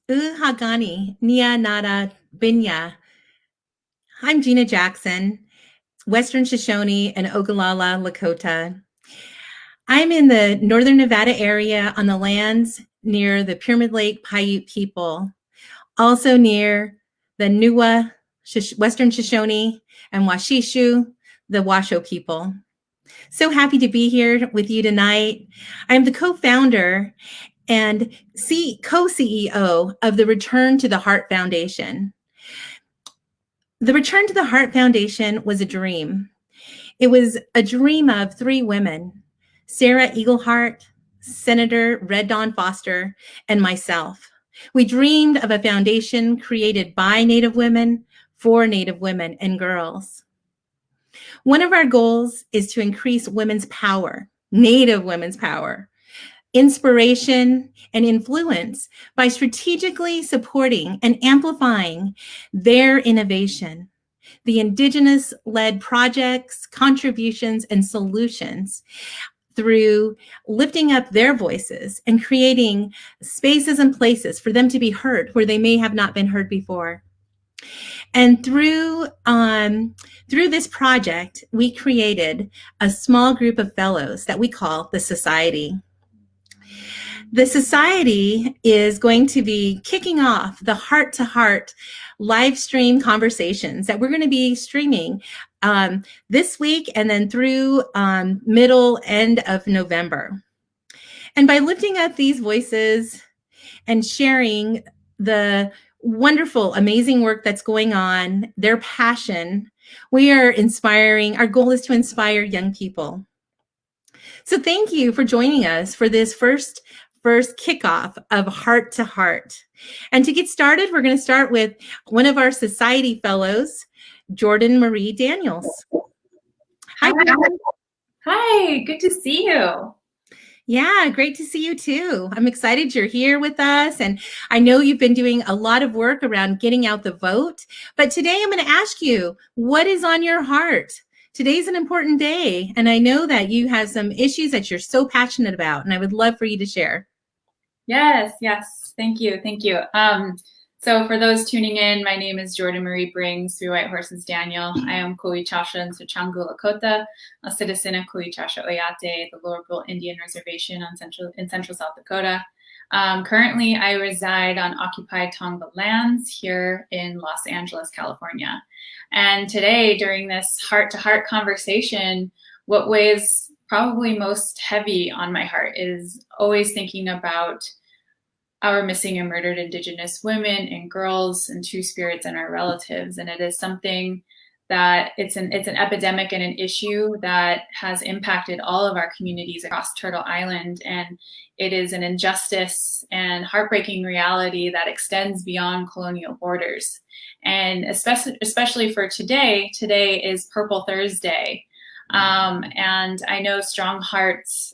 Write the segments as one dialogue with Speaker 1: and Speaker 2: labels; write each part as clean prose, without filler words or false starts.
Speaker 1: Uhagani, Nia Nada Binya. I'm Gina Jackson, Western Shoshone and Ogallala Lakota. I'm in the northern Nevada area on the lands near the Pyramid Lake Paiute people, also near the Nuwa Western Shoshone and Washishu, the Washoe people. So happy to be here with you tonight. I'm the co-founder and co-CEO of the Return to the Heart Foundation. The Return to the Heart Foundation was a dream. It was a dream of three women, Sarah Eaglehart, Senator Red Dawn Foster, and myself. We dreamed of a foundation created by Native women for Native women and girls. One of our goals is to increase women's power, Native women's power, inspiration, and influence by strategically supporting and amplifying their innovation, the Indigenous-led projects, contributions, and solutions through lifting up their voices and creating spaces and places for them to be heard where they may have not been heard before. And through this project, we created a small group of fellows that we call the Society. The Society is going to be kicking off the heart-to-heart live stream conversations that we're going to be streaming this week and then through middle end of November. And by lifting up these voices and sharing the wonderful, amazing work that's going on, their passion, we are inspiring. Our goal is to inspire young people. So thank you for joining us for this first kickoff of Heart to Heart. And to get started, we're going to start with one of our Society fellows, Jordan Marie Daniels.
Speaker 2: Hi. Hi, good to see you.
Speaker 1: Yeah, great to see you too. I'm excited you're here with us. And I know you've been doing a lot of work around getting out the vote. But today I'm going to ask you, what is on your heart? Today's an important day. And I know that you have some issues that you're so passionate about. And I would love for you to share.
Speaker 2: Yes. Thank you. So for those tuning in, my name is Jordan Marie Brings, Three White Horses Daniel. I am Koichasha and Sochangu Lakota, a citizen of Koichasha Oyate, the Lower Bull Indian Reservation in central South Dakota. Currently, I reside on occupied Tongva lands here in Los Angeles, California. And today, during this heart-to-heart conversation, what weighs probably most heavy on my heart is always thinking about our missing and murdered Indigenous women and girls and Two-Spirits and our relatives. And it is something that it's an epidemic and an issue that has impacted all of our communities across Turtle Island. And it is an injustice and heartbreaking reality that extends beyond colonial borders. And especially for today is Purple Thursday. And I know Strong Hearts,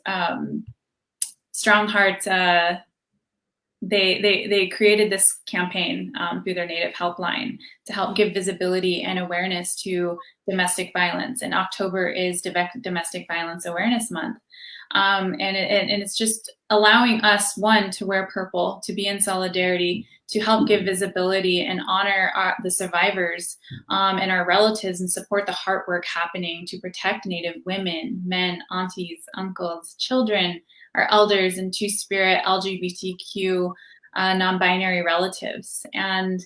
Speaker 2: they created this campaign through their Native Helpline to help give visibility and awareness to domestic violence. And October is Domestic Violence Awareness Month. And it's just allowing us, one, to wear purple, to be in solidarity, to help give visibility and honor the survivors and our relatives and support the heart work happening to protect Native women, men, aunties, uncles, children, our elders, and Two-Spirit LGBTQ non-binary relatives. And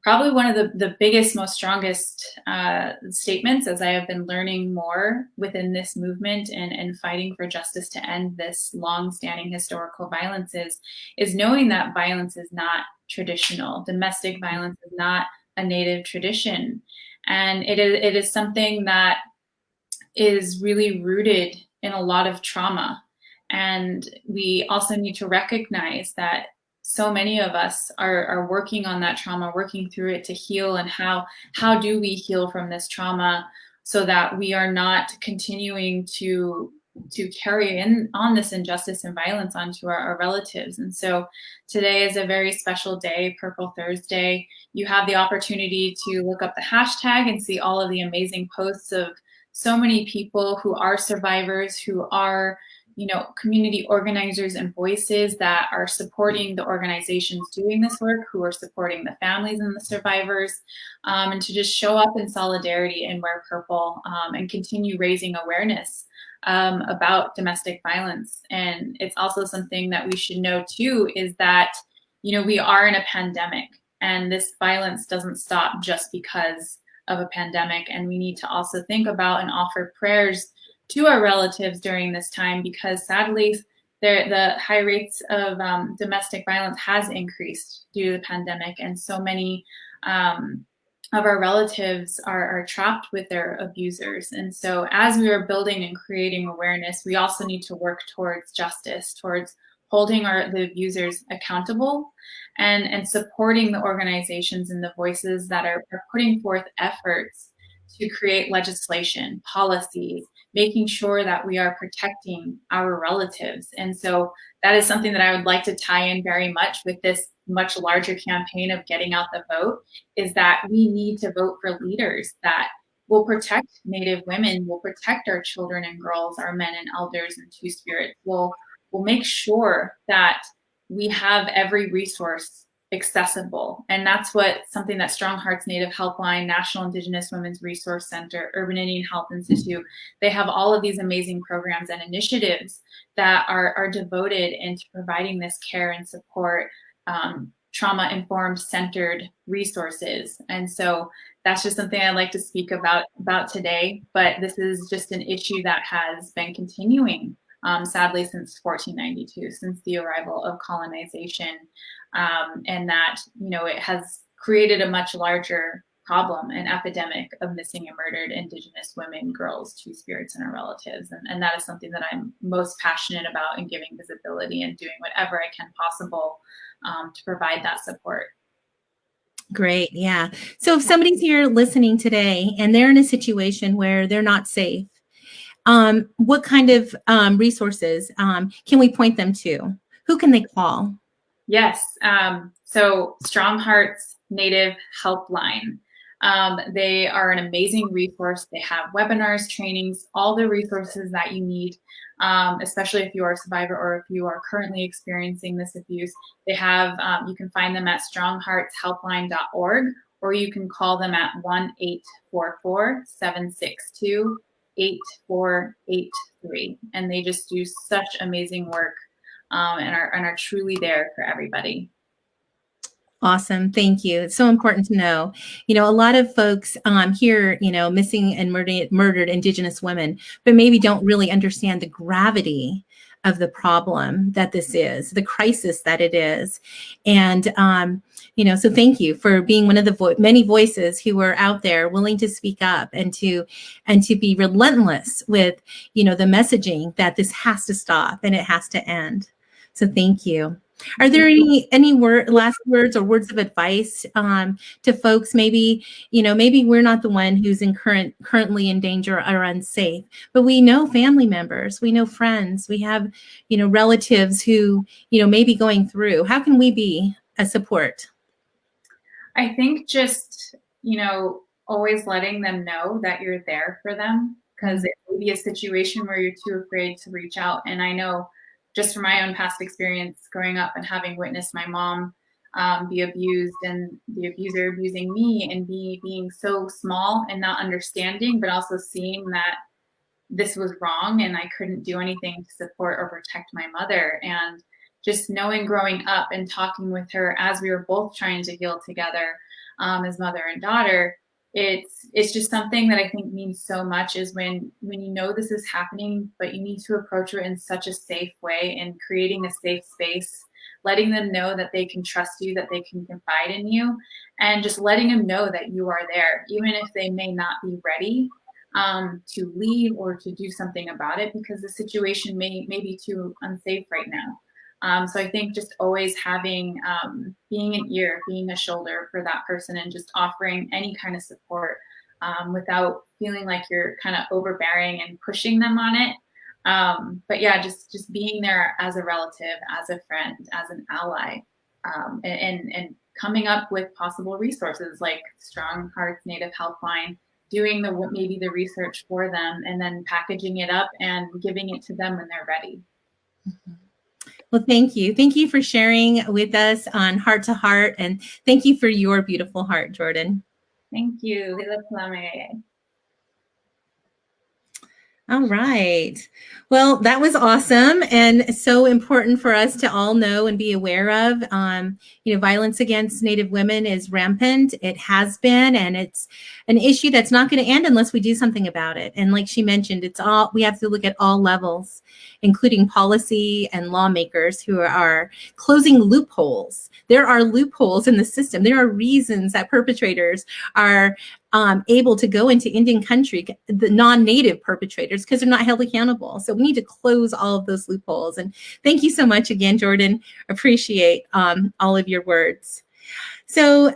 Speaker 2: probably one of the biggest, most strongest statements as I have been learning more within this movement and fighting for justice to end this long-standing historical violence is knowing that violence is not traditional. Domestic violence is not a Native tradition. And it is something that is really rooted in a lot of trauma. And we also need to recognize that so many of us are working on that trauma, working through it to heal. And how do we heal from this trauma so that we are not continuing to carry on this injustice and violence onto our relatives. And so today is a very special day, Purple Thursday. You have the opportunity to look up the hashtag and see all of the amazing posts of so many people who are survivors, who are community organizers and voices that are supporting the organizations doing this work, who are supporting the families and the survivors, and to just show up in solidarity and wear purple, and continue raising awareness about domestic violence. And it's also something that we should know too, is that, we are in a pandemic, and this violence doesn't stop just because of a pandemic. And we need to also think about and offer prayers to our relatives during this time, because sadly, the high rates of domestic violence has increased due to the pandemic, and so many of our relatives are trapped with their abusers. And so as we are building and creating awareness, we also need to work towards justice, towards holding the abusers accountable, and supporting the organizations and the voices that are putting forth efforts to create legislation, policies, making sure that we are protecting our relatives. And so that is something that I would like to tie in very much with this much larger campaign of getting out the vote, is that we need to vote for leaders that will protect Native women, will protect our children and girls, our men and elders and Two-Spirits, will make sure that we have every resource accessible. And that's something that Strong Hearts Native Helpline, National Indigenous Women's Resource Center, Urban Indian Health Institute, they have all of these amazing programs and initiatives that are devoted into providing this care and support, trauma-informed, centered resources. And so that's just something I'd like to speak about today. But this is just an issue that has been continuing, sadly, since 1492, since the arrival of colonization, and that, it has created a much larger problem, an epidemic of missing and murdered Indigenous women, girls, Two-Spirits, and our relatives. And that is something that I'm most passionate about, in giving visibility and doing whatever I can possible to provide that support.
Speaker 1: Great. Yeah. So if somebody's here listening today and they're in a situation where they're not safe, what kind of resources can we point them to? Who can they call?
Speaker 2: Yes. So Strong Hearts Native Helpline. They are an amazing resource. They have webinars, trainings, all the resources that you need, especially if you are a survivor or if you are currently experiencing this abuse. They have, you can find them at strongheartshelpline.org, or you can call them at 1-844-762-8483. And they just do such amazing work, and are truly there for everybody.
Speaker 1: Awesome. Thank you. It's so important to know. A lot of folks hear, missing and murdered Indigenous women, but maybe don't really understand the gravity of the problem that this is, the crisis that it is. And, so thank you for being one of the many voices who are out there willing to speak up and to be relentless with, the messaging that this has to stop and it has to end. So thank you. Are there any last words or words of advice to folks? Maybe we're not the one who's currently in danger or unsafe, but we know family members, we know friends, we have, relatives who, may be going through. How can we be a support?
Speaker 2: I think just, always letting them know that you're there for them, because it may be a situation where you're too afraid to reach out. And I know, just from my own past experience growing up and having witnessed my mom be abused, and the abuser abusing me, and being so small and not understanding, but also seeing that this was wrong and I couldn't do anything to support or protect my mother. And just knowing, growing up and talking with her as we were both trying to heal together, as mother and daughter, it's just something that I think means so much, is when this is happening, but you need to approach it in such a safe way, and creating a safe space, letting them know that they can trust you, that they can confide in you, and just letting them know that you are there, even if they may not be ready to leave or to do something about it, because the situation may be too unsafe right now. So I think just always having, being an ear, being a shoulder for that person, and just offering any kind of support without feeling like you're kind of overbearing and pushing them on it. But yeah, just being there as a relative, as a friend, as an ally, and coming up with possible resources like Strong Hearts Native Helpline, doing maybe the research for them, and then packaging it up and giving it to them when they're ready.
Speaker 1: Well, thank you. Thank you for sharing with us on Heart to Heart, and thank you for your beautiful heart, Jordan.
Speaker 2: Thank you.
Speaker 1: All right. Well, that was awesome and so important for us to all know and be aware of. Violence against Native women is rampant. It has been, and it's an issue that's not going to end unless we do something about it. And like she mentioned, we have to look at all levels, including policy and lawmakers who are closing loopholes. There are loopholes in the system. There are reasons that perpetrators are able to go into Indian country, the non-native perpetrators, because they're not held accountable. So we need to close all of those loopholes. And thank you so much again, Jordan. Appreciate all of your words. So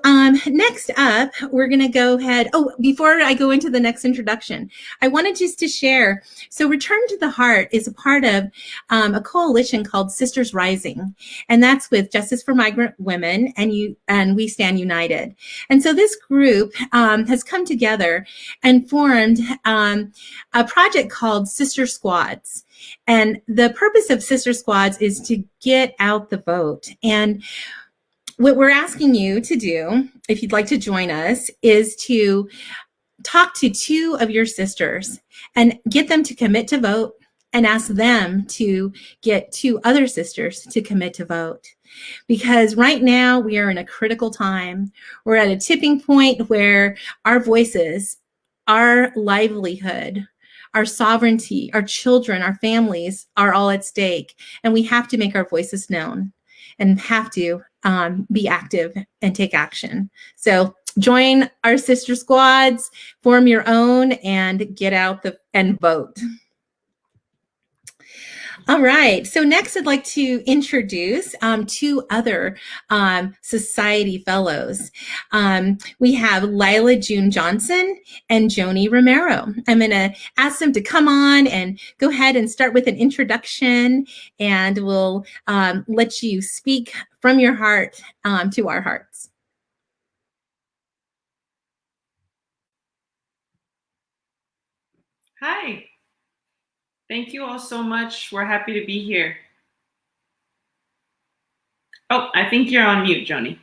Speaker 1: next up, we're going to go ahead. Oh, before I go into the next introduction, I wanted just to share. So Return to the Heart is a part of a coalition called Sisters Rising, and that's with Justice for Migrant Women and We Stand United. And so this group has come together and formed a project called Sister Squads. And the purpose of Sister Squads is to get out the vote. And what we're asking you to do, if you'd like to join us, is to talk to 2 of your sisters and get them to commit to vote, and ask them to get 2 other sisters to commit to vote. Because right now we are in a critical time. We're at a tipping point where our voices, our livelihood, our sovereignty, our children, our families are all at stake. And we have to make our voices known and have to be active and take action. So join our sister squads, form your own, and get out and vote. All right. So next, I'd like to introduce 2 other society fellows. We have Lila June Johnson and Joni Romero. I'm going to ask them to come on and go ahead and start with an introduction, and we'll let you speak from your heart to our hearts.
Speaker 3: Hi. Thank you all so much. We're happy to be here. Oh, I think you're on mute, Joni.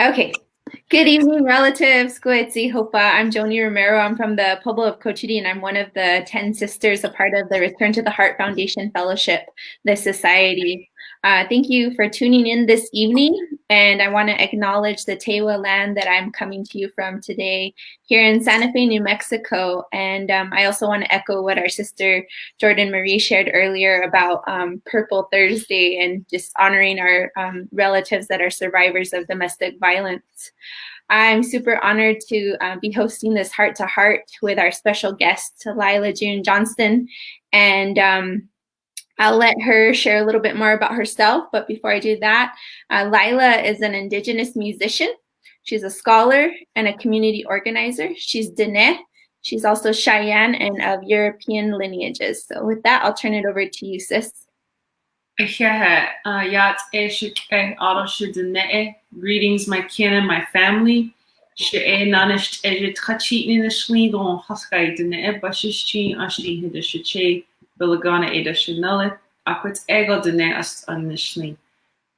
Speaker 4: Okay. Good evening, relatives. Goetzi Hopa. I'm Joni Romero. I'm from the Pueblo of Cochiti, and I'm one of the 10 sisters, a part of the Return to the Heart Foundation Fellowship, the society. Thank you for tuning in this evening, and I want to acknowledge the Tewa land that I'm coming to you from today here in Santa Fe, New Mexico. And I also want to echo what our sister Jordan Marie shared earlier about Purple Thursday and just honoring our relatives that are survivors of domestic violence. I'm super honored to be hosting this Heart to Heart with our special guest, Lila June Johnston. And I'll let her share a little bit more about herself. But before I do that, Lila is an Indigenous musician. She's a scholar and a community organizer. She's Dene. She's also Cheyenne and of European lineages. So with that, I'll turn it over to you, sis.
Speaker 3: Greetings, my kin and my family.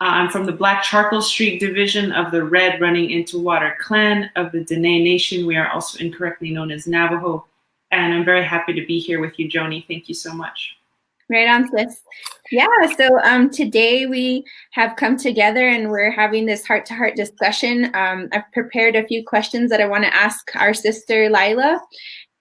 Speaker 3: I'm from the Black Charcoal Street division of the Red Running Into Water clan of the Dene Nation. We are also incorrectly known as Navajo. And I'm very happy to be here with you, Joni. Thank you so much.
Speaker 4: Right on, sis. Yeah, so today we have come together and we're having this heart-to-heart discussion. I've prepared a few questions that I want to ask our sister Lila,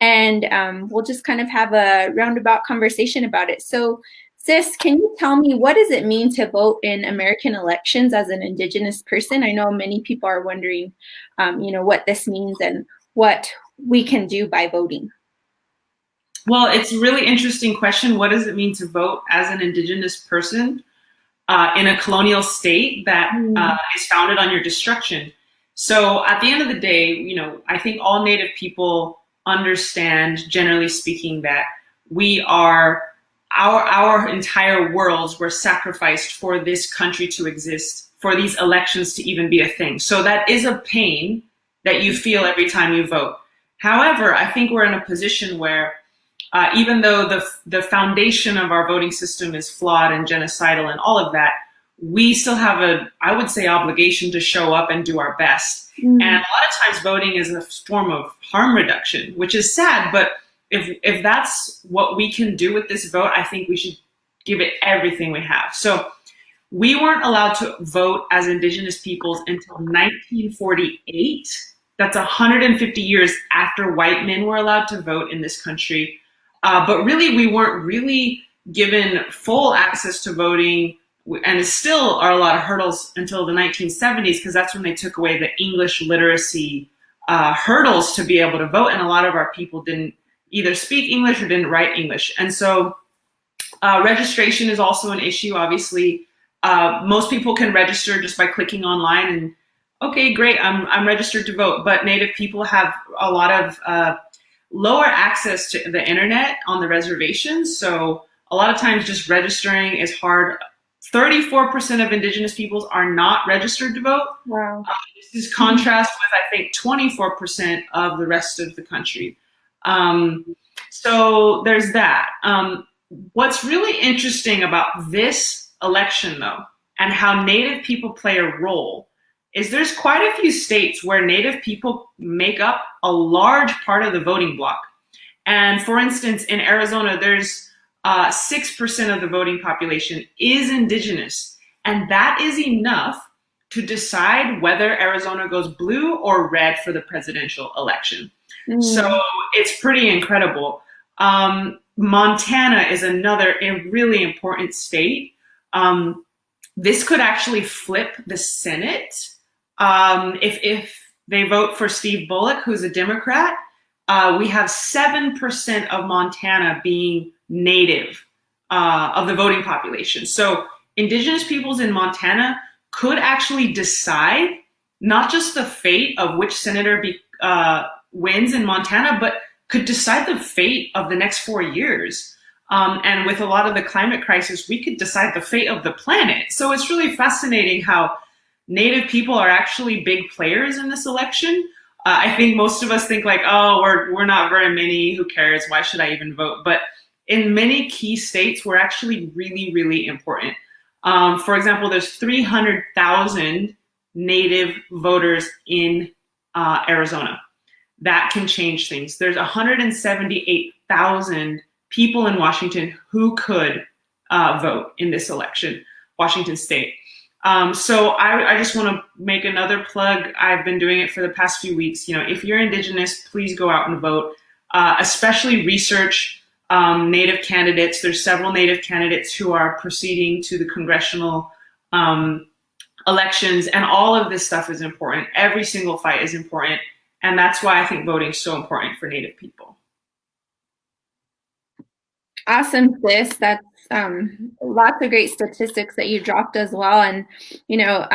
Speaker 4: and we'll just kind of have a roundabout conversation about it. So, sis, can you tell me, what does it mean to vote in American elections as an Indigenous person? I know many people are wondering, what this means and what we can do by voting.
Speaker 3: Well, it's a really interesting question. What does it mean to vote as an Indigenous person in a colonial state that is founded on your destruction? So at the end of the day, I think all Native people understand, generally speaking, that we are, our entire worlds were sacrificed for this country to exist, for these elections to even be a thing. So that is a pain that you feel every time you vote. However, I think we're in a position where even though the foundation of our voting system is flawed and genocidal and all of that, we still have I would say, obligation to show up and do our best. And a lot of times voting is a form of harm reduction, which is sad, but if that's what we can do with this vote, I think we should give it everything we have. So we weren't allowed to vote as Indigenous peoples until 1948. That's 150 years after white men were allowed to vote in this country. But really, we weren't really given full access to voting, and still are a lot of hurdles until the 1970s, because that's when they took away the English literacy hurdles to be able to vote, and a lot of our people didn't either speak English or didn't write English. And so registration is also an issue, obviously. Most people can register just by clicking online and, okay, great, I'm registered to vote. But Native people have a lot of lower access to the internet on the reservations. So a lot of times just registering is hard. 34% of Indigenous peoples are not registered to vote.
Speaker 4: Wow.
Speaker 3: This is contrast with, I think, 24% of the rest of the country. So there's that. What's really interesting about this election, though, and how Native people play a role, is there's quite a few states where Native people make up a large part of the voting bloc. And for instance, in Arizona, there's 6% of the voting population is Indigenous. And that is enough to decide whether Arizona goes blue or red for the presidential election. So it's pretty incredible. Montana is another really important state. This could actually flip the Senate. If they vote for Steve Bullock, who's a Democrat, we have 7% of Montana being Native of the voting population. So Indigenous peoples in Montana could actually decide not just the fate of which senator wins in Montana, but could decide the fate of the next 4 years. And with a lot of the climate crisis, we could decide the fate of the planet. So it's really fascinating how Native people are actually big players in this election. I think most of us think like, oh, we're not very many, who cares? Why should I even vote? But in many key states, we're actually really, really important. For example, there's 300,000 Native voters in Arizona. That can change things. There's 178,000 people in Washington who could vote in this election, Washington State. So I just want to make another plug. I've been doing it for the past few weeks. You know, if you're Indigenous, please go out and vote. Especially research Native candidates. There's several Native candidates who are proceeding to the congressional elections, and all of this stuff is important. Every single fight is important, and that's why I think voting is so important for Native people.
Speaker 4: Awesome, sis. That's lots of great statistics that you dropped as well. And, you know,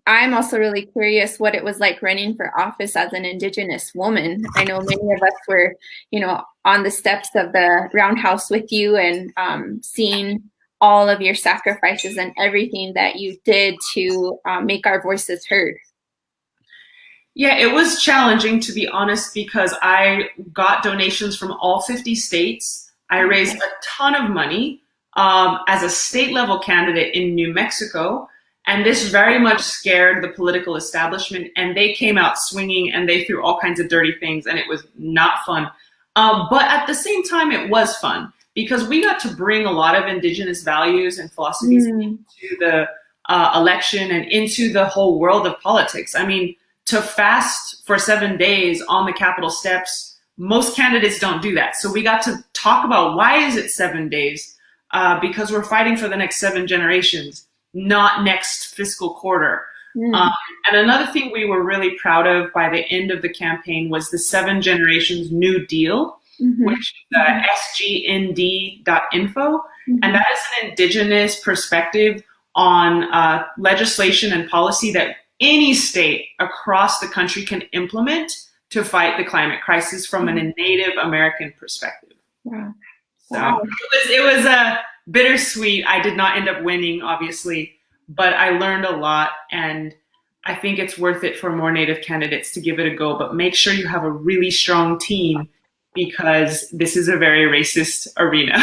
Speaker 4: I'm also really curious what it was like running for office as an Indigenous woman. I know many of us were, you know, on the steps of the Roundhouse with you and seeing all of your sacrifices and everything that you did to make our voices heard.
Speaker 3: Yeah, it was challenging, to be honest, because I got donations from all 50 states. I raised a ton of money as a state level candidate in New Mexico. And this very much scared the political establishment, and they came out swinging and they threw all kinds of dirty things, and it was not fun. But at the same time, it was fun because we got to bring a lot of Indigenous values and philosophies into the election and into the whole world of politics. I mean, to fast for 7 days on the Capitol steps, most candidates don't do that. So we got to talk about why is it 7 days? Because we're fighting for the next 7 generations, not next fiscal quarter. And another thing we were really proud of by the end of the campaign was the 7 Generations New Deal, which is sgnd.info. And that is an Indigenous perspective on legislation and policy that any state across the country can implement to fight the climate crisis from a Native American perspective.
Speaker 4: Wow.
Speaker 3: So it was a bittersweet. I did not end up winning, obviously, but I learned a lot. And I think it's worth it for more Native candidates to give it a go, but make sure you have a really strong team because this is a very racist arena.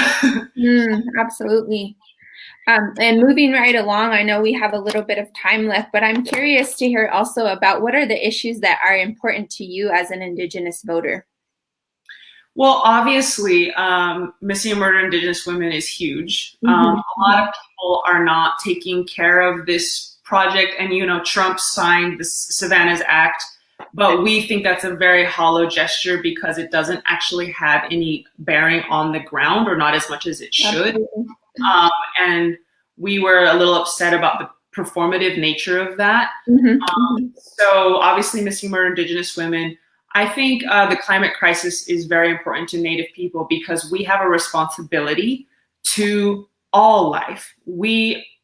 Speaker 4: Absolutely. And moving right along, I know we have a little bit of time left, but I'm curious to hear also about what are the issues that are important to you as an Indigenous voter?
Speaker 3: Well, obviously, missing and murdered Indigenous women is huge. A lot of people are not taking care of this project, and Trump signed the Savannah's Act, but we think that's a very hollow gesture because it doesn't actually have any bearing on the ground, or not as much as it should. And we were a little upset about the performative nature of that. So obviously, missing murdered Indigenous women. I think the climate crisis is very important to Native people because we have a responsibility to all life.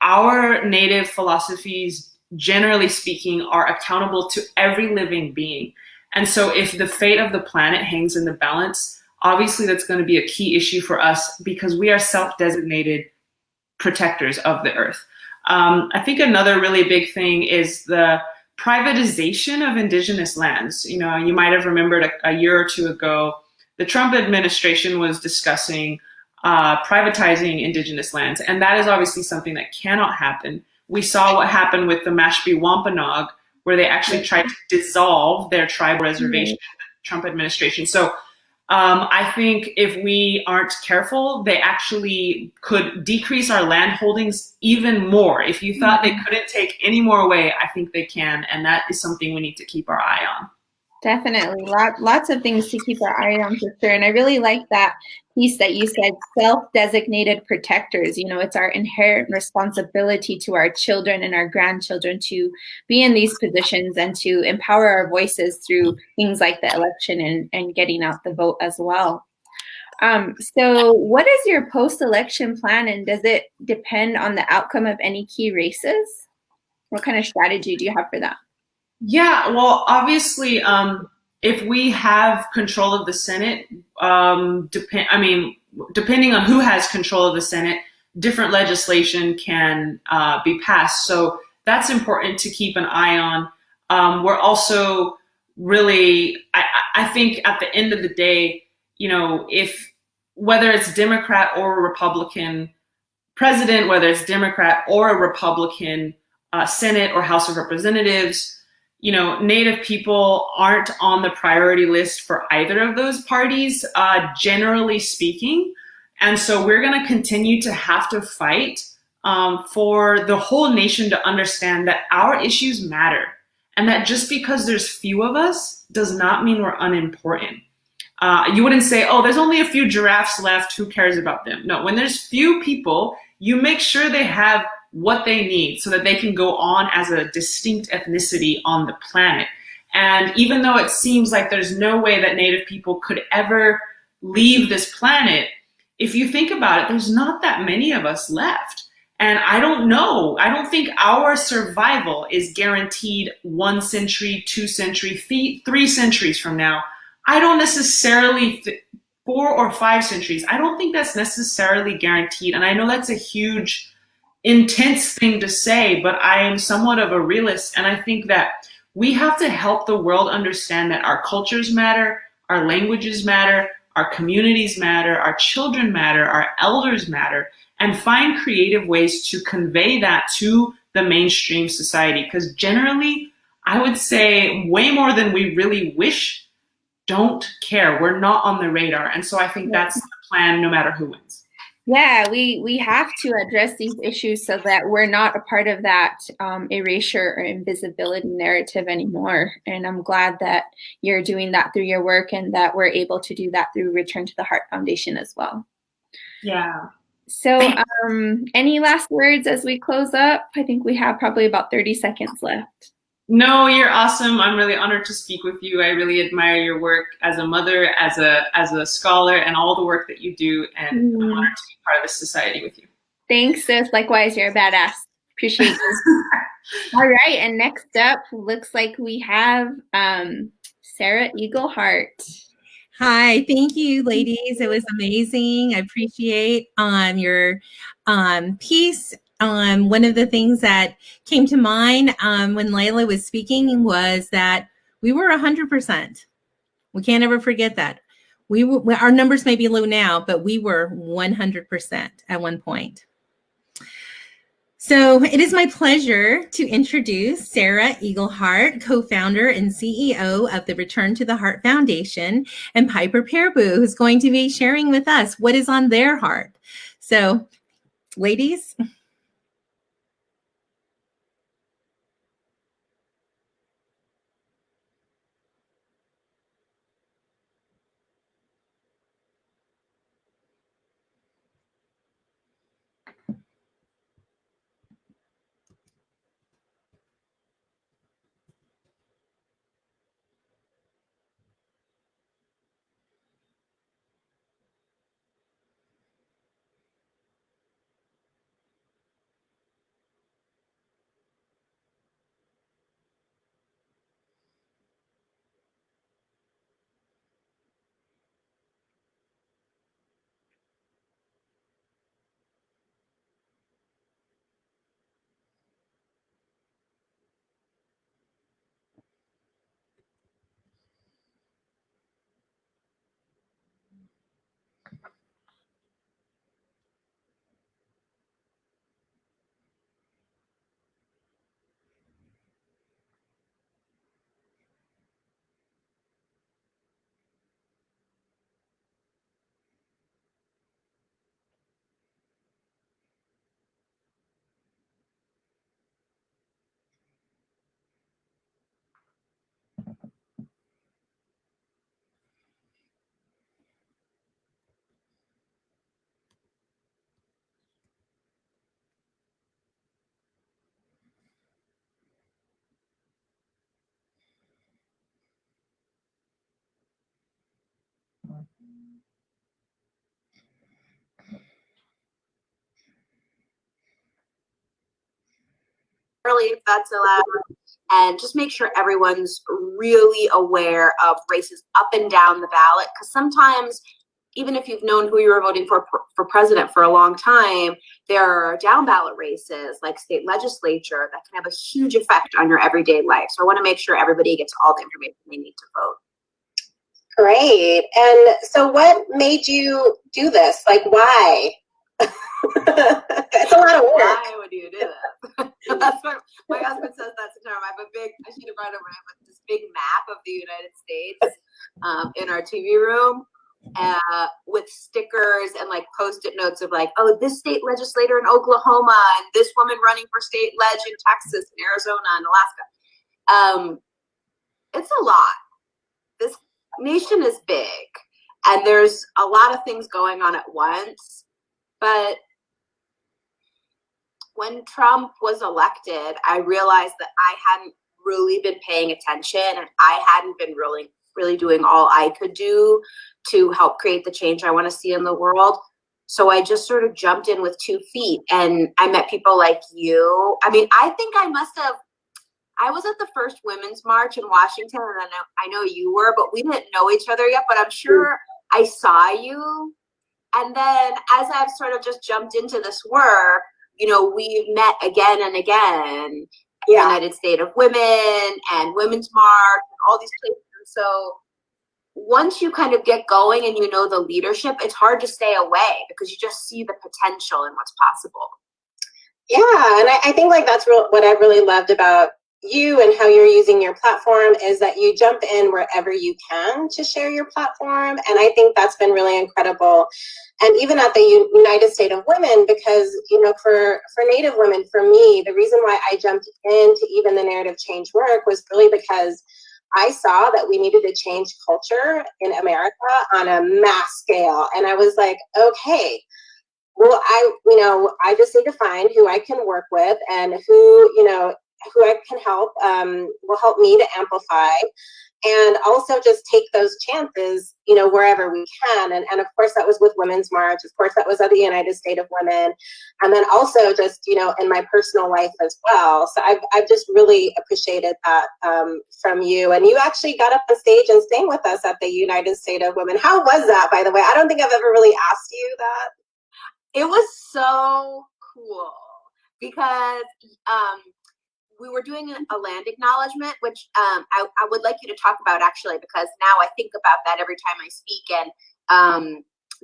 Speaker 3: Our Native philosophies, generally speaking, are accountable to every living being. And so if the fate of the planet hangs in the balance, obviously that's going to be a key issue for us because we are self-designated protectors of the earth. I think another really big thing is the privatization of Indigenous lands. You might have remembered a year or two ago, the Trump administration was discussing privatizing Indigenous lands. And that is obviously something that cannot happen. We saw what happened with the Mashpee Wampanoag, where they actually tried to dissolve their tribal reservation in the Trump administration. So I think if we aren't careful, they actually could decrease our land holdings even more. If you thought they couldn't take any more away, I think they can. And that is something we need to keep our eye on.
Speaker 4: Definitely. Lots of things to keep our eye on for sure. And I really like that piece that you said, self-designated protectors. It's our inherent responsibility to our children and our grandchildren to be in these positions and to empower our voices through things like the election and getting out the vote as well. So what is your post-election plan, and does it depend on the outcome of any key races? What kind of strategy do you have for that?
Speaker 3: Yeah, well, obviously, if we have control of the Senate, depending on who has control of the Senate, different legislation can be passed. So that's important to keep an eye on. We're also really, I think at the end of the day, if whether it's Democrat or a Republican president, whether it's Democrat or a Republican Senate or House of Representatives, Native people aren't on the priority list for either of those parties, generally speaking. And so we're going to continue to have to fight for the whole nation to understand that our issues matter. And that just because there's few of us does not mean we're unimportant. You wouldn't say, oh, there's only a few giraffes left, who cares about them? No, when there's few people, you make sure they have what they need so that they can go on as a distinct ethnicity on the planet. And even though it seems like there's no way that Native people could ever leave this planet, if you think about it, there's not that many of us left. And I don't think our survival is guaranteed 1 century, 2 centuries, 3 centuries from now. I don't necessarily 4 or 5 centuries. I don't think that's necessarily guaranteed. And I know that's a huge, intense thing to say, but I am somewhat of a realist. And I think that we have to help the world understand that our cultures matter, our languages matter, our communities matter, our children matter, our elders matter, and find creative ways to convey that to the mainstream society. Because generally, I would say way more than we really wish don't care. We're not on the radar. And so I think that's the plan no matter who wins.
Speaker 4: Yeah, we have to address these issues so that we're not a part of that erasure or invisibility narrative anymore. And I'm glad that you're doing that through your work and that we're able to do that through Return to the Heart Foundation as well.
Speaker 3: Yeah.
Speaker 4: So any last words as we close up? I think we have probably about 30 seconds left.
Speaker 3: No, you're awesome. I'm really honored to speak with you. I really admire your work as a mother, as a scholar, and all the work that you do. And I'm honored to be part of this society with you.
Speaker 4: Thanks, sis. Likewise, you're a badass. Appreciate you. All right, and next up, looks like we have Sarah Eagleheart.
Speaker 1: Hi, thank you, ladies. It was amazing. I appreciate your piece One of the things that came to mind when Layla was speaking was that we were 100%. We can't ever forget that. Our numbers may be low now, but we were 100% at one point. So it is my pleasure to introduce Sarah Eaglehart, co-founder and CEO of the Return to the Heart Foundation, and Piper Pearbu, who's going to be sharing with us what is on their heart. So, ladies.
Speaker 5: Early, if that's allowed, and just make sure everyone's really aware of races up and down the ballot, because sometimes even if you've known who you were voting for president for a long time, there are down ballot races like state legislature that can have a huge effect on your everyday life. So I want to make sure everybody gets all the information they need to vote.
Speaker 6: Great. And so what made you do this? Like, why? It's a lot of work.
Speaker 5: Why would you do that? That's what my husband says. That's the term. I should have brought over this big map of the United States in our TV room with stickers and like Post-it notes of like, oh, this state legislator in Oklahoma and this woman running for state leg in Texas and Arizona and Alaska. It's a lot. This nation is big and there's a lot of things going on at once. But when Trump was elected, I realized that I hadn't really been paying attention and I hadn't been really doing all I could do to help create the change I want to see in the world. So I just sort of jumped in with 2 feet and I met people like you. I mean, I think I was at the first Women's March in Washington, and I know you were, but we didn't know each other yet, but I'm sure I saw you. And then as I've sort of just jumped into this work, you know, we've met again and again, United States of Women and Women's March and all these places. And so once you kind of get going and you know the leadership, it's hard to stay away because you just see the potential in what's possible.
Speaker 6: Yeah, and I think like that's what I really loved about you and how you're using your platform is that you jump in wherever you can to share your platform. And I think that's been really incredible. And even at the United States of Women, because, you know, for Native women, for me, the reason why I jumped into even the narrative change work was really because I saw that we needed to change culture in America on a mass scale. And I was like, okay, well, I just need to find who I can work with and who I can help will help me to amplify and also just take those chances, you know, wherever we can. And of course, that was with Women's March. Of course, that was at the United States of Women. And then also just, you know, in my personal life as well. So I've just really appreciated that from you. And you actually got up on stage and sang with us at the United States of Women. How was that, by the way? I don't think I've ever really asked you that.
Speaker 5: It was so cool because we were doing a land acknowledgement, which I would like you to talk about actually, because now I think about that every time I speak. And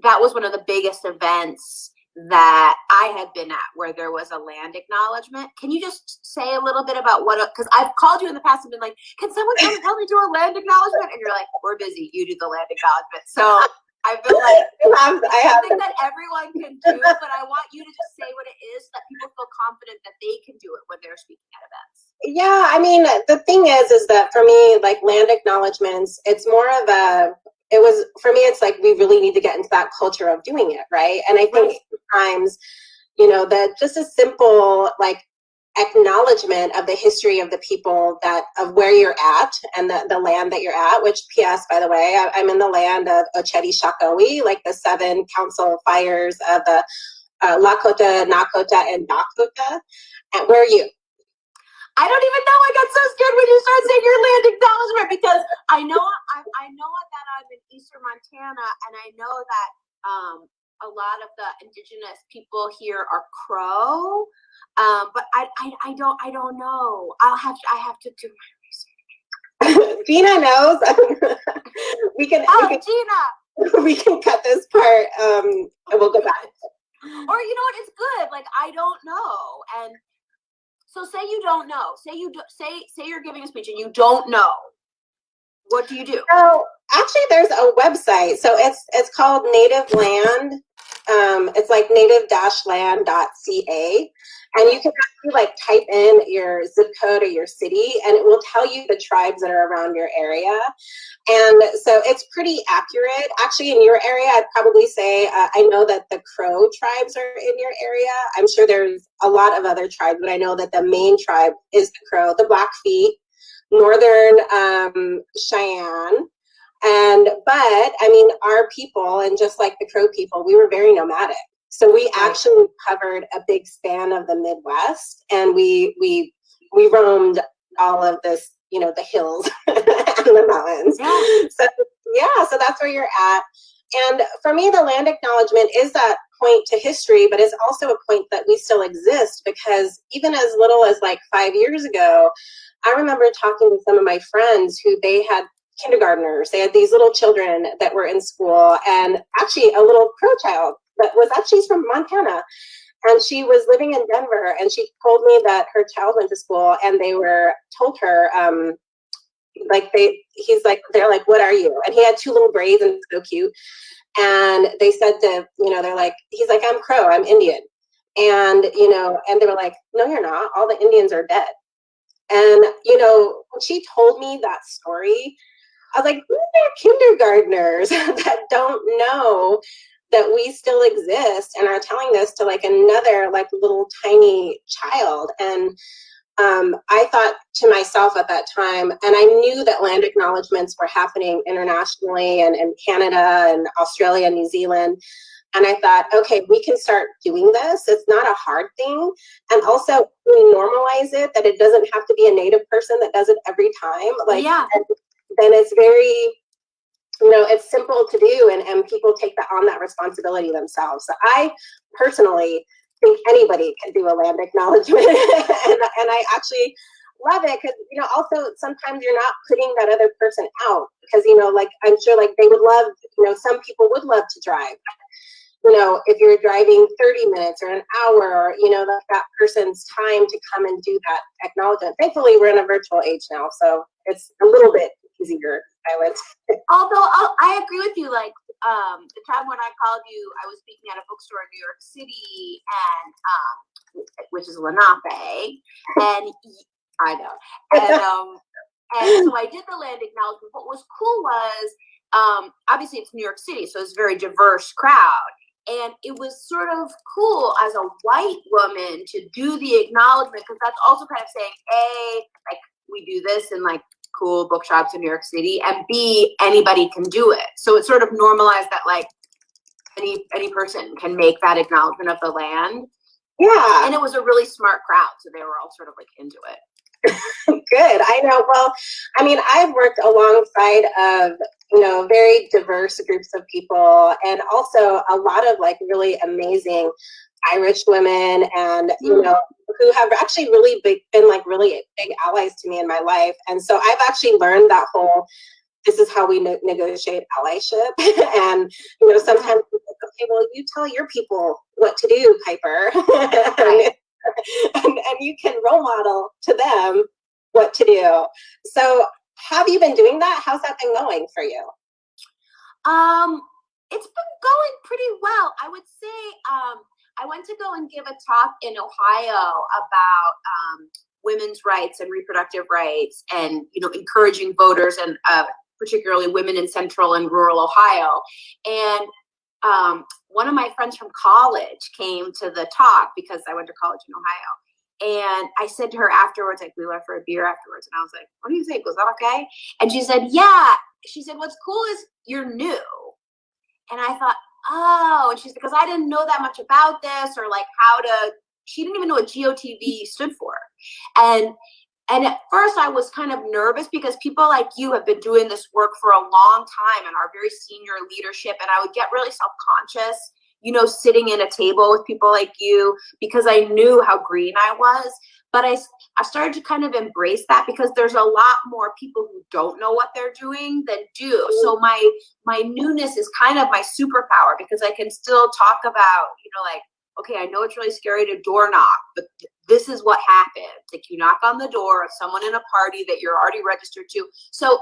Speaker 5: that was one of the biggest events that I had been at where there was a land acknowledgement. Can you just say a little bit about because I've called you in the past and been like, can someone come and help me do a land acknowledgement? And you're like, we're busy, you do the land acknowledgement. So I feel like I think that everyone can do, but I want you to just say what it is so that people feel confident that they can do it when they're speaking at events.
Speaker 6: Yeah, I mean, the thing is that for me, like land acknowledgements, it's more of for me, it's like we really need to get into that culture of doing it, right? And I think sometimes, that just a simple like acknowledgement of the history of the people of where you're at and the land that you're at, which PS, by the way, I'm in the land of Oceti Sakowin, like the 7 council fires of the Lakota, Nakota, and Dakota. And where are you?
Speaker 5: I don't even know. I got so scared when you started saying your land acknowledgement, because I know that I'm in Eastern Montana, and I know that a lot of the indigenous people here are Crow, but I don't know. I have to do my
Speaker 6: research. Gina knows.
Speaker 5: Gina.
Speaker 6: We can cut this part, and we'll go back.
Speaker 5: Or you know what? It's good. Like I don't know, and so say you don't know. Say you're giving a speech and you don't know. What do you do?
Speaker 6: So actually, there's a website. So it's called Native Land. It's like native-land.ca, and you can actually like type in your zip code or your city, and it will tell you the tribes that are around your area. And so it's pretty accurate. Actually, in your area, I'd probably say I know that the Crow tribes are in your area. I'm sure there's a lot of other tribes, but I know that the main tribe is the Crow, the Blackfeet, Northern Cheyenne. But I mean, our people, and just like the Crow people, we were very nomadic. So we actually covered a big span of the Midwest, and we roamed all of this, the hills and the mountains. So that's where you're at. And for me, the land acknowledgement is that point to history, but it's also a point that we still exist, because even as little as like 5 years ago, I remember talking to some of my friends who they had kindergartners. They had these little children that were in school, and actually a little Crow child that was actually from Montana, and she was living in Denver, and she told me that her child went to school and they told her they're like, what are you? And he had 2 little braids, and it's so cute. And they said they're like, he's like, I'm Crow, I'm Indian. And and they were like, no, you're not, all the Indians are dead. And when she told me that story, I was like, these are kindergartners that don't know that we still exist and are telling this to like another like little tiny child. And I thought to myself at that time, and I knew that land acknowledgements were happening internationally and in Canada and Australia, New Zealand. And I thought, okay, we can start doing this. It's not a hard thing. And also we normalize it, that it doesn't have to be a Native person that does it every time. Like, then it's very, it's simple to do, and people take on that responsibility themselves. So I personally think anybody can do a land acknowledgement. and I actually love it, because, also sometimes you're not putting that other person out, because, like, I'm sure like they would love, some people would love to drive. If you're driving 30 minutes or an hour, or, that person's time to come and do that acknowledgement. Thankfully, we're in a virtual age now, so it's a little bit easier, I would say.
Speaker 5: Although I agree with you, like the time when I called you, I was speaking at a bookstore in New York City, and which is Lenape, and I know, and so I did the land acknowledgement. What was cool was obviously it's New York City, so it's a very diverse crowd. And it was sort of cool as a white woman to do the acknowledgement, because that's also kind of saying, A, like we do this in like cool bookshops in New York City, and B, anybody can do it. So it sort of normalized that like any person can make that acknowledgement of the land.
Speaker 6: Yeah.
Speaker 5: And it was a really smart crowd, so they were all sort of like into it.
Speaker 6: Good. I know. Well, I mean, I've worked alongside of, very diverse groups of people, and also a lot of like really amazing Irish women, and who have actually been like really big allies to me in my life. And so I've actually learned that whole, this is how we negotiate allyship. And sometimes it's like, okay, well, you tell your people what to do, Piper. and you can role model to them what to do. So have you been doing that? How's that been going for you?
Speaker 5: It's been going pretty well. I would say I went to go and give a talk in Ohio about women's rights and reproductive rights, and encouraging voters, and particularly women in central and rural Ohio. And one of my friends from college came to the talk because I went to college in Ohio. And I said to her afterwards, like, we went for a beer afterwards, and I was like, what do you think? Was that okay? And she said, yeah. She said, what's cool is you're new. And I thought, oh, and she's, because I didn't know that much about this, or like she didn't even know what GOTV stood for. And at first I was kind of nervous because people like you have been doing this work for a long time and are very senior leadership. And I would get really self-conscious, sitting in a table with people like you, because I knew how green I was. But I started to kind of embrace that, because there's a lot more people who don't know what they're doing than do. So my newness is kind of my superpower, because I can still talk about, like, okay, I know it's really scary to door knock, but this is what happens. Like, you knock on the door of someone in a party that you're already registered to. So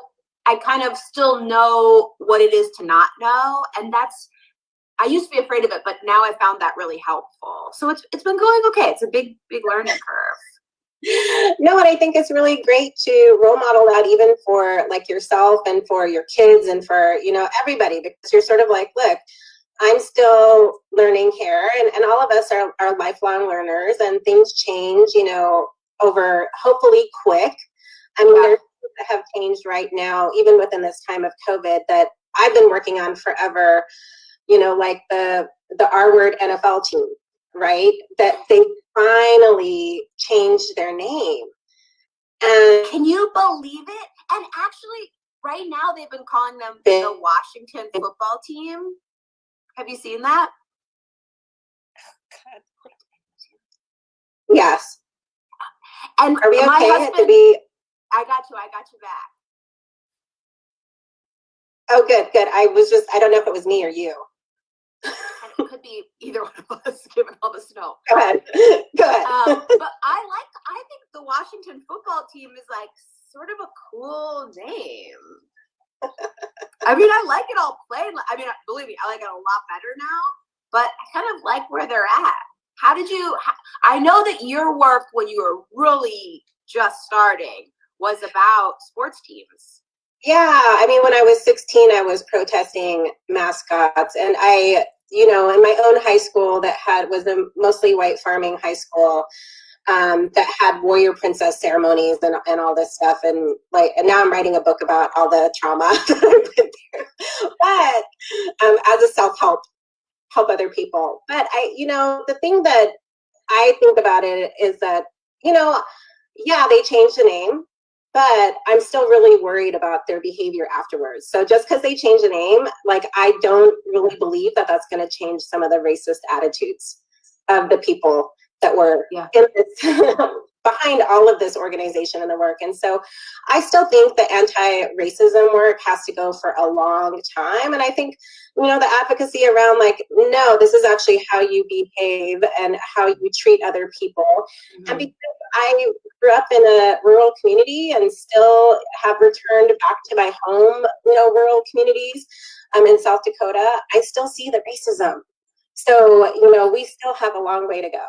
Speaker 5: I kind of still know what it is to not know. And I used to be afraid of it, but now I found that really helpful. So it's been going okay. It's a big learning curve.
Speaker 6: No, and I think it's really great to role model that, even for like yourself and for your kids and for, everybody, because you're sort of like, look, I'm still learning here, and all of us are lifelong learners, and things change, over hopefully quick. I mean, there's things that have changed right now, even within this time of COVID, that I've been working on forever, like the R-word NFL team, right? That they finally changed their name. And
Speaker 5: can you believe it? And actually, right now they've been calling them the Washington football team. Have you seen that?
Speaker 6: Yes.
Speaker 5: And
Speaker 6: are we okay?
Speaker 5: My husband, I got you back.
Speaker 6: Oh, good. I don't know if it was me or you.
Speaker 5: And it could be either one of us, given all the snow.
Speaker 6: Go ahead.
Speaker 5: But I think the Washington football team is like sort of a cool name. I mean, I like it all plain. I mean, believe me, I like it a lot better now, but I kind of like where they're at. I know that your work when you were really just starting was about sports teams.
Speaker 6: Yeah, I mean, when I was 16, I was protesting mascots, and I, in my own high school that was a mostly white farming high school, that had warrior princess ceremonies and all this stuff, and now I'm writing a book about all the trauma that I've been through, but as a self-help, help other people. But the thing that I think about it is that, yeah, they changed the name, but I'm still really worried about their behavior afterwards. So just because they change the name, I don't really believe that that's going to change some of the racist attitudes of the people that were in this, behind all of this organization and the work. And so I still think the anti-racism work has to go for a long time. And I think, the advocacy around no, this is actually how you behave and how you treat other people. Mm-hmm. And because I grew up in a rural community and still have returned back to my home, rural communities in South Dakota, I still see the racism. So, we still have a long way to go.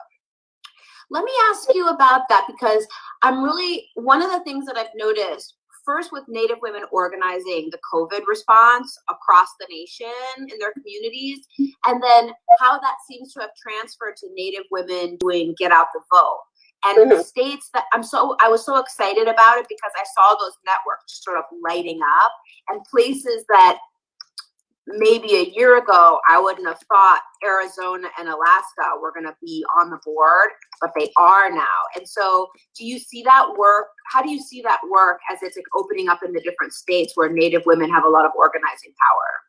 Speaker 5: Let me ask you about that, because one of the things that I've noticed, first with Native women organizing the COVID response across the nation in their communities, and then how that seems to have transferred to Native women doing Get Out the Vote. And the states that I was so excited about it, because I saw those networks just sort of lighting up, and places that maybe a year ago I wouldn't have thought Arizona and Alaska were going to be on the board, but they are now. And so do you see that work? How do you see that work as it's opening up in the different states where Native women have a lot of organizing power?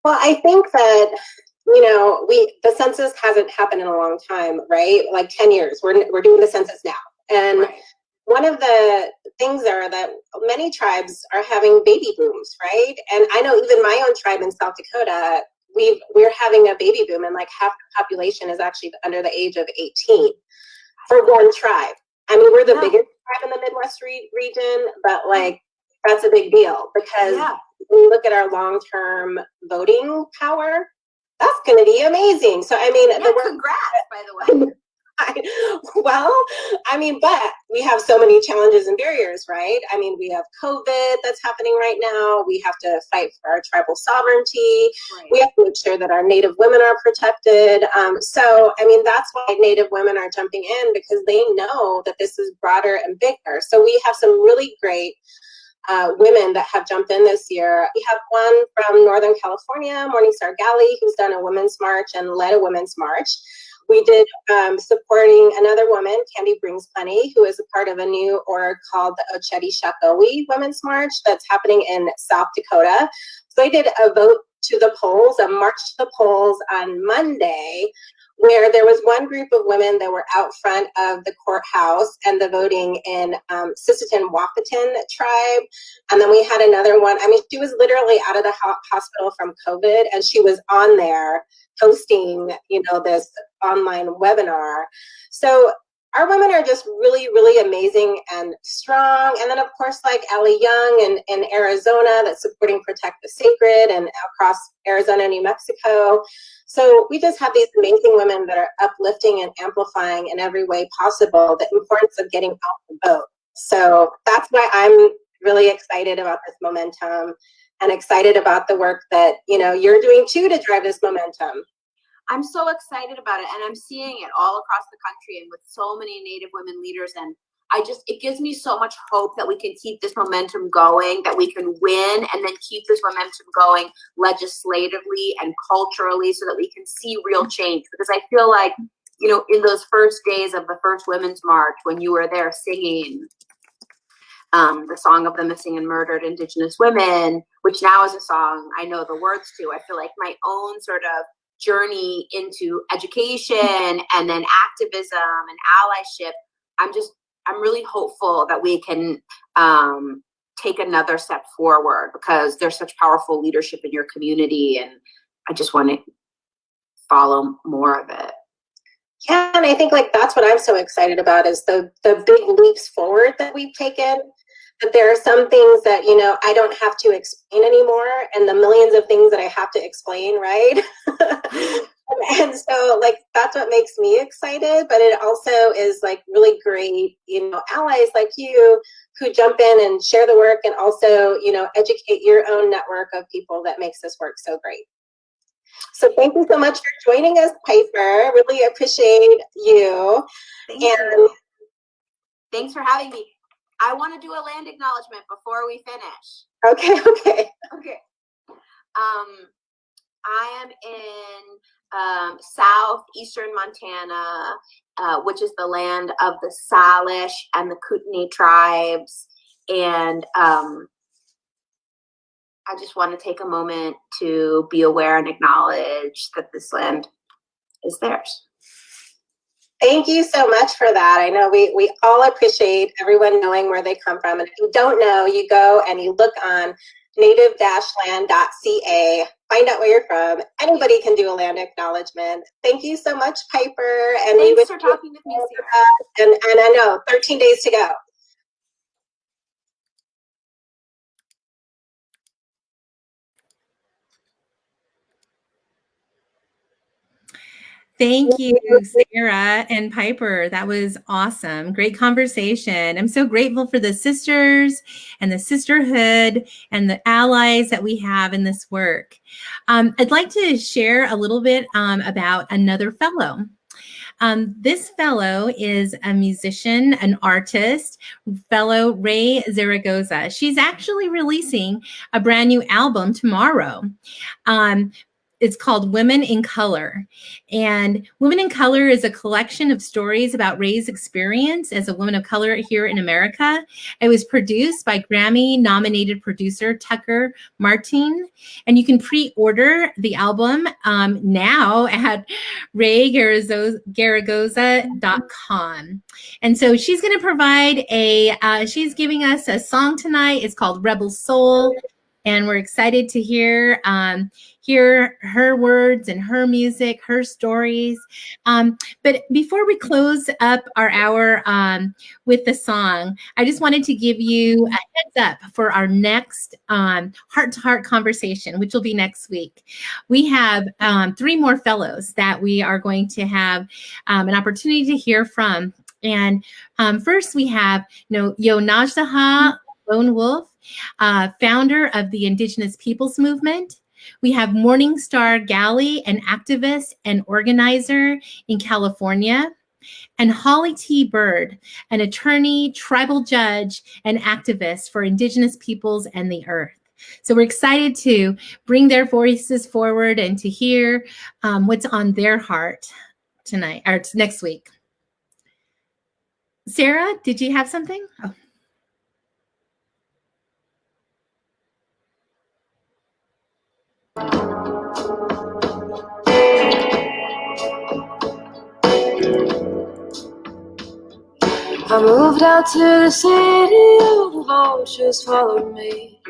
Speaker 6: Well, I think that you know, the census hasn't happened in a long time, right? Like 10 years. We're doing the census now. And
Speaker 5: Right.
Speaker 6: one of the things are that many tribes are having baby booms, right? And I know even my own tribe in South Dakota, we're having a baby boom, and like half the population is actually under the age of 18 for one tribe. I mean, we're the
Speaker 5: Yeah.
Speaker 6: biggest tribe in the Midwest region, but like that's a big deal because
Speaker 5: Yeah.
Speaker 6: when you look at our long-term voting power, that's going to be amazing. So I mean,
Speaker 5: Yeah, congrats, by the way.
Speaker 6: well, I mean, but we have so many challenges and barriers, right? I mean, we have COVID that's happening right now. We have to fight for our tribal sovereignty.
Speaker 5: Right.
Speaker 6: We have to make sure that our Native women are protected. So, I mean, that's why Native women are jumping in, because they know that this is broader and bigger. So we have some really great women that have jumped in this year. We have one from Northern California, Morningstar Galley, who's done a women's march and led a women's march. We did supporting another woman, Candy Brings Plenty, who is a part of a new org called the Ocheti Shakowee Women's March that's happening in South Dakota. So they did a vote to the polls, a march to the polls on Monday, where there was one group of women that were out front of the courthouse and the voting in Sisseton Wahpeton tribe. And then we had another one. I mean, she was literally out of the hospital from COVID, and she was on there hosting, you know, this online webinar. So our women are just really, really amazing and strong. And then of course, like Ali Young in Arizona, that's supporting Protect the Sacred, and across Arizona and New Mexico. So we just have these amazing women that are uplifting and amplifying in every way possible the importance of getting out the vote. So that's why I'm really excited about this momentum, and excited about the work that, you know, you're doing too to drive this momentum.
Speaker 5: I'm so excited about it, and I'm seeing it all across the country and with so many Native women leaders. And it gives me so much hope that we can keep this momentum going, that we can win and then keep this momentum going legislatively and culturally, so that we can see real change. Because I feel like, you know, in those first days of the first Women's March, when you were there singing the song of the missing and murdered Indigenous women, which now is a song I know the words to, I feel like my own sort of journey into education and then activism and allyship, I'm really hopeful that we can take another step forward, because there's such powerful leadership in your community, and I just want to follow more of it.
Speaker 6: Yeah, and I think like that's what I'm so excited about, is the big leaps forward that we've taken. That there are some things that, you know, I don't have to explain anymore, and the millions of things that I have to explain, right? And so like that's what makes me excited. But it also is like really great, you know, allies like you who jump in and share the work, and also, you know, educate your own network of people that makes this work so great. So thank you so much for joining us, Piper. Really appreciate you.
Speaker 5: Thank you. Thanks for having me. I want to do a land acknowledgement before we finish.
Speaker 6: Okay.
Speaker 5: I am in southeastern Montana, which is the land of the Salish and the Kootenai tribes. And I just want to take a moment to be aware and acknowledge that this land is theirs.
Speaker 6: Thank you so much for that. I know we all appreciate everyone knowing where they come from. And if you don't know, you go and you look on native-land.ca, find out where you're from. Anybody can do a land acknowledgement. Thank you so much, Piper. And
Speaker 5: thanks for talking with me,
Speaker 6: Sarah. And I know, 13 days to go.
Speaker 1: Thank you, Sarah and Piper. That was awesome. Great conversation. I'm so grateful for the sisters and the sisterhood and the allies that we have in this work. I'd like to share a little bit about another fellow. This fellow is a musician, an artist, fellow Ray Zaragoza. She's actually releasing a brand new album tomorrow. it's called Women in Color. And Women in Color is a collection of stories about Ray's experience as a woman of color here in America. It was produced by Grammy-nominated producer Tucker Martin. And you can pre-order the album now at raygaragoza.com. And so she's going to provide she's giving us a song tonight. It's called Rebel Soul. And we're excited to hear her words and her music, her stories. But before we close up our hour with the song, I just wanted to give you a heads up for our next heart-to-heart conversation, which will be next week. We have 3 more fellows that we are going to have an opportunity to hear from. And first we have Yonajdaha Lone Wolf, founder of the Indigenous Peoples Movement. We have Morningstar Galley, an activist and organizer in California. And Holly T. Bird, an attorney, tribal judge, and activist for Indigenous peoples and the earth. So we're excited to bring their voices forward and to hear what's on their heart tonight or next week. Sarah, did you have something? Oh.
Speaker 7: I moved out to the city, all the vultures followed me,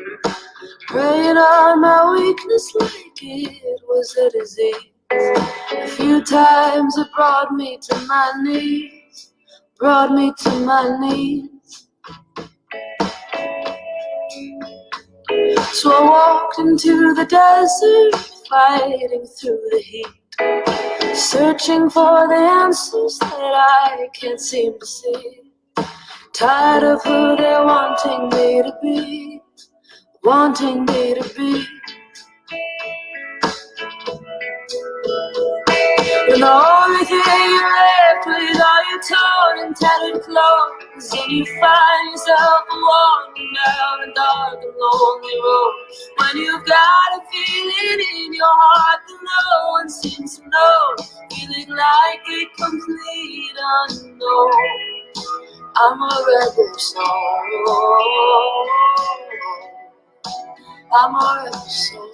Speaker 7: preying on my weakness like it was a disease. A few times it brought me to my knees, brought me to my knees. So I walked into the desert, fighting through the heat, searching for the answers that I can't seem to see. Tired of who they're wanting me to be, wanting me to be. And the only thing you're left with are your torn and tattered clothes, and you find yourself wandering down a dark and lonely road. When you've got a feeling in your heart that no one seems to know, feeling like a complete unknown. I'm a rebel soul. I'm a rebel soul.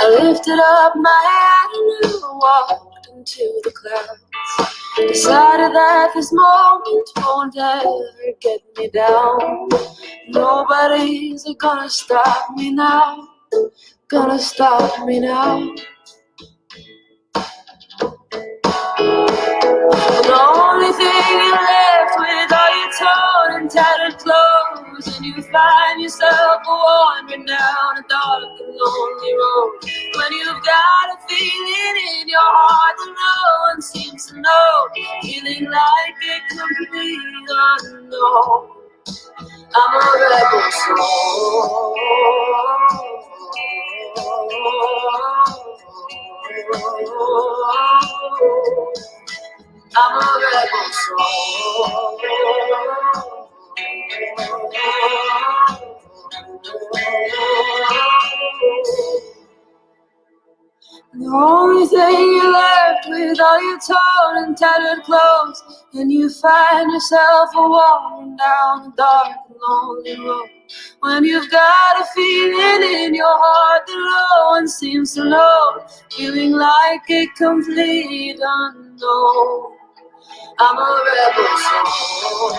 Speaker 7: I lifted up my head and I walked into the clouds. Decided that this moment won't ever get me down. Nobody's gonna stop me now. Gonna stop me now. The only thing you're left with are your torn and tattered clothes, and you find yourself wandering down a dark and lonely road. When you've got a feeling in your heart that no one seems to know, feeling like a complete unknown. I'm a rebel soul. I'm a rebel soul. The only thing you're left with are your torn and tattered clothes, and you find yourself walking down a dark and lonely road. When you've got a feeling in your heart that no one seems to know, feeling like a complete unknown. I'm a rebel soul.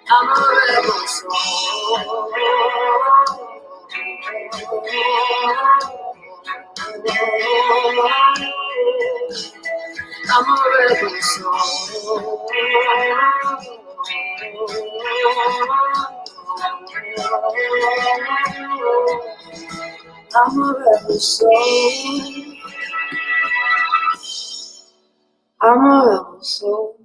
Speaker 7: I'm a rebel soul. I'm a rebel soul. I'm a rebel soul. I'm a rebel soul.